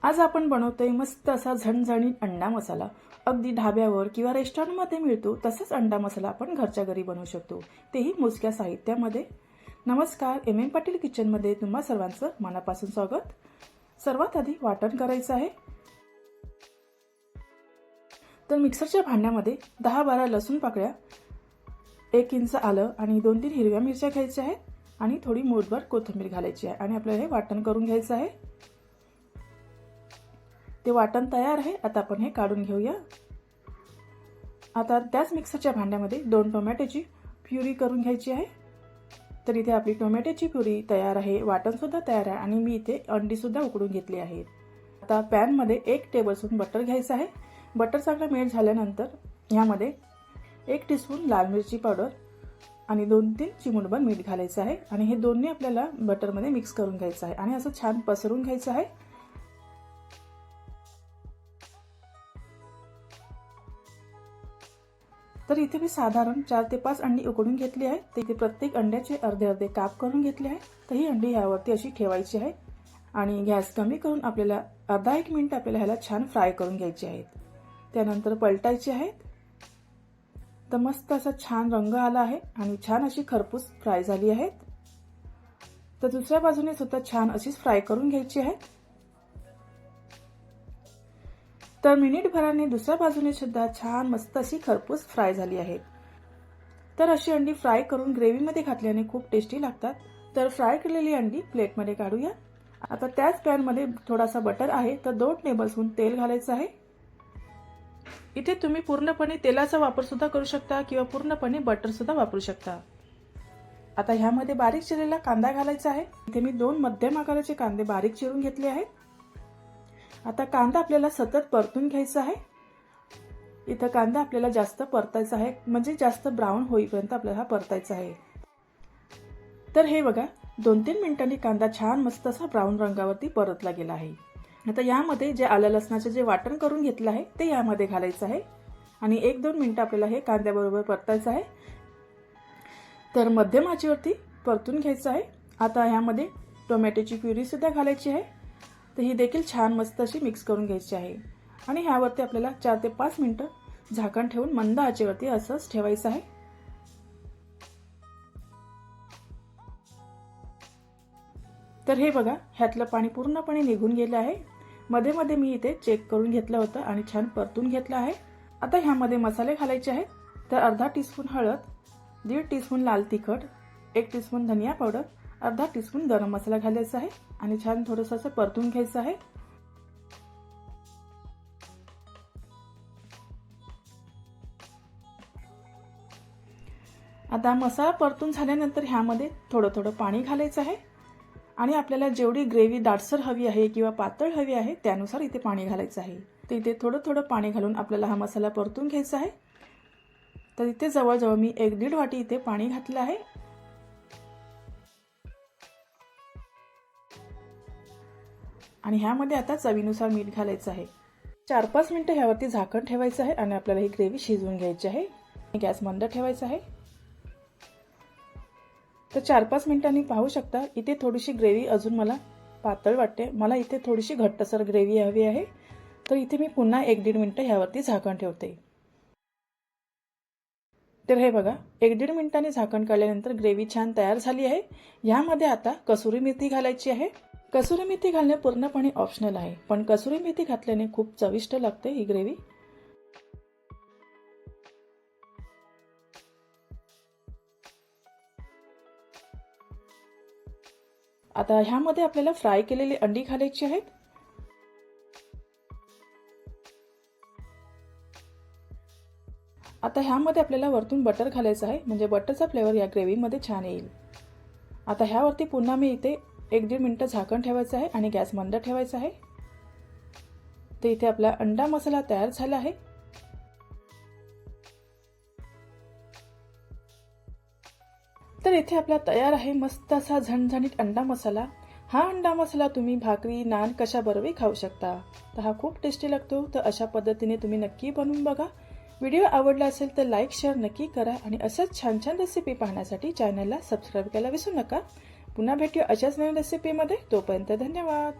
आज आपण बनवतोय मस्त असा झणझणीत अंडा मसाला। अगदी ढाब्यावर किंवा रेस्टॉरंटमध्ये मिळतो तसंच अंडा मसाला आपण घरच्या घरी बनवू शकतो, तेही मोजक्या साहित्यामध्ये। नमस्कार, एम पाटील किचनमध्ये तुम्हा सर्वांचं मनापासून स्वागत। सर्वात आधी वाटण करायचं आहे। तर मिक्सरच्या भांड्यामध्ये 10-12 लसूण पाकळ्या, 1 इंच आलं आणि 2-3 हिरव्या मिरच्या घ्यायच्या आहेत आणि थोडी मूठभर कोथिंबीर घालायची आहे आणि आपल्याला हे वाटण करून घ्यायचं आहे। ते वाटण तयार आहे। आता आपण हे काढून घेऊया। आता त्याच मिक्सरच्या भांड्यामध्ये 2 टोमॅटोची प्युरी करून घ्यायची आहे। तर इथे आपली टोमॅटोची प्युरी तयार आहे, वाटण सुद्धा तयार आहे आणि मी इथे अंडी सुद्धा उकडून घेतली आहेत। आता पॅन मध्ये 1 टेबलस्पून बटर घ्यायचं आहे। बटर चांगलं मेल्ट झाल्यानंतर यामध्ये 1 टीस्पून लाल मिरची पावडर आणि 2-3 चिमूटभर मीठ घालायचं आहे आणि हे दोन्ही आपल्याला बटर मध्ये मिक्स करून घ्यायचं आहे आणि असं छान पसरून घ्यायचं आहे। तर इथे मी साधारण 4 ते 5 अंडी उकडून घेतली आहे। तर इथे प्रत्येक अंड्याचे अर्धे काप करून घेतले आहे। तर ही अंडी यावरती अशी ठेवायची आहे आणि गॅस कमी करून आपल्याला अर्धा 1 मिनिट आपल्याला ह्याला छान फ्राय करून घ्यायचे आहेत। त्यानंतर पलटायचे आहेत। तर मस्त असा छान रंग आला आहे आणि छान अशी खरपूस फ्राय झाली आहेत। तर दुसऱ्या बाजूने सुद्धा छान अशीच फ्राय करून घ्यायची आहे। तर मिनिटभराने दुसऱ्या बाजूने सुद्धा छान मस्त अशी खरपूस फ्राय झाली आहे। तर अशी अंडी फ्राय करून ग्रेव्हीमध्ये घातल्याने खूप टेस्टी लागतात। तर फ्राय केलेली अंडी प्लेटमध्ये काढूया। आता त्याच पॅन मध्ये थोडासा बटर आहे, तर 2 टेबलस्पून तेल घालायचं आहे। इथे तुम्ही पूर्णपणे तेलाचा वापर सुद्धा करू शकता किंवा पूर्णपणे बटर सुद्धा वापरू शकता। आता ह्यामध्ये बारीक चिरलेला कांदा घालायचा आहे। इथे मी 2 मध्यम आकाराचे कांदे बारीक चिरून घेतले आहेत। आता कांदा आपल्याला सतत परतून घ्यायचा आहे। इथे कांदा आपल्याला जास्त परतायचा आहे, म्हणजे जास्त ब्राऊन होईपर्यंत आपल्याला परतायचा आहे। तर हे बघा 2-3 मिनिटांनी कांदा छान मस्त असा ब्राऊन रंगावरती परतला गेला आहे। आता यामध्ये जे आलं लसणाचे जे वाटण करून घेतलं आहे ते यामध्ये घालायचं आहे आणि 1-2 मिनिटं आपल्याला हे कांद्याबरोबर परतायचं आहे। तर मध्यम आचेवरती परतून घ्यायचं आहे। आता यामध्ये टोमॅटोची प्युरी सुद्धा घालायची आहे। तर ही देखील छान मस्त अशी मिक्स करून घ्यायची आहे आणि ह्यावरती आपल्याला 4 ते 5 मिनिटं झाकण ठेवून मंद आचेवरती असंच ठेवायचं आहे। तर हे बघा ह्यातलं पाणी पूर्णपणे निघून गेलं आहे। मध्ये मध्ये मी इथे चेक करून घेतलं होतं आणि छान परतून घेतलं आहे। आता ह्यामध्ये मसाले घालायचे आहेत। तर अर्धा टीस्पून हळद, 1.5 टीस्पून लाल तिखट, 1 टीस्पून धनिया पावडर, अर्धा टीस्पून गरम मसाला घालायचा आहे आणि छान थोडंसं असं परतून घ्यायचं आहे। आता मसाला परतून झाल्यानंतर ह्यामध्ये थोडं पाणी घालायचं आहे आणि आपल्याला जेवढी ग्रेव्ही दाटसर हवी आहे किंवा पातळ हवी आहे त्यानुसार इथे पाणी घालायचं आहे। तर इथे थोडं पाणी घालून आपल्याला हा मसाला परतून घ्यायचा आहे। तर इथे जवळजवळ मी 1-1.5 वाटी इथे पाणी घातलं आहे आणि ह्यामध्ये आता चवीनुसार मीठ घालायचं आहे। 4-5 मिनिटं ह्यावरती झाकण ठेवायचं आहे आणि आपल्याला ही ग्रेव्ही शिजवून घ्यायची आहे। गॅस मंद ठेवायचा आहे। तर 4-5 मिनिटांनी पाहू शकता इथे थोडीशी ग्रेव्ही अजून मला पातळ वाटते, मला इथे थोडीशी घट्टसर ग्रेव्ही हवी आहे। तर इथे मी पुन्हा 1-1.5 मिनिटं ह्यावरती झाकण ठेवते। तर हे बघा 1-1.5 मिनिटांनी झाकण काढल्यानंतर ग्रेव्ही छान तयार झाली आहे। यामध्ये आता कसुरी मेथी घालायची आहे। कसुरी मेथी घालणे पूर्णपणे ऑप्शनल आहे, पण कसुरी मेथी घातल्याने खूप चविष्ट लागते ही ग्रेव्ही। आता ह्यामध्ये आपल्याला फ्राय केलेली अंडी घालायची आहेत। आता ह्यामध्ये आपल्याला वरतून बटर घालायचं आहे, म्हणजे बटरचा फ्लेवर या ग्रेव्हीमध्ये छान येईल। आता ह्यावरती पुन्हा मी इथे 1-1.5 मिनिटं झाकण ठेवायचं आहे आणि गॅस मंद ठेवायचा आहे। तर इथे आपला अंडा मसाला तयार झाला आहे। तर इथे आपला तयार आहे मस्त असा झणझणीत अंडा मसाला। हा अंडा मसाला तुम्ही भाकरी, नान कशाबरोबरही खाऊ शकता। तर हा खूप टेस्टी लागतो। तर अशा पद्धतीने तुम्ही नक्की बनवून बघा। व्हिडिओ आवडला असेल तर लाईक शेअर नक्की करा आणि अशाच छान छान रेसिपी पाहण्यासाठी चॅनलला सबस्क्राइब करायला विसरू नका। पुन्हा भेटूया अशाच नवीन रेसिपीमध्ये। तोपर्यंत धन्यवाद।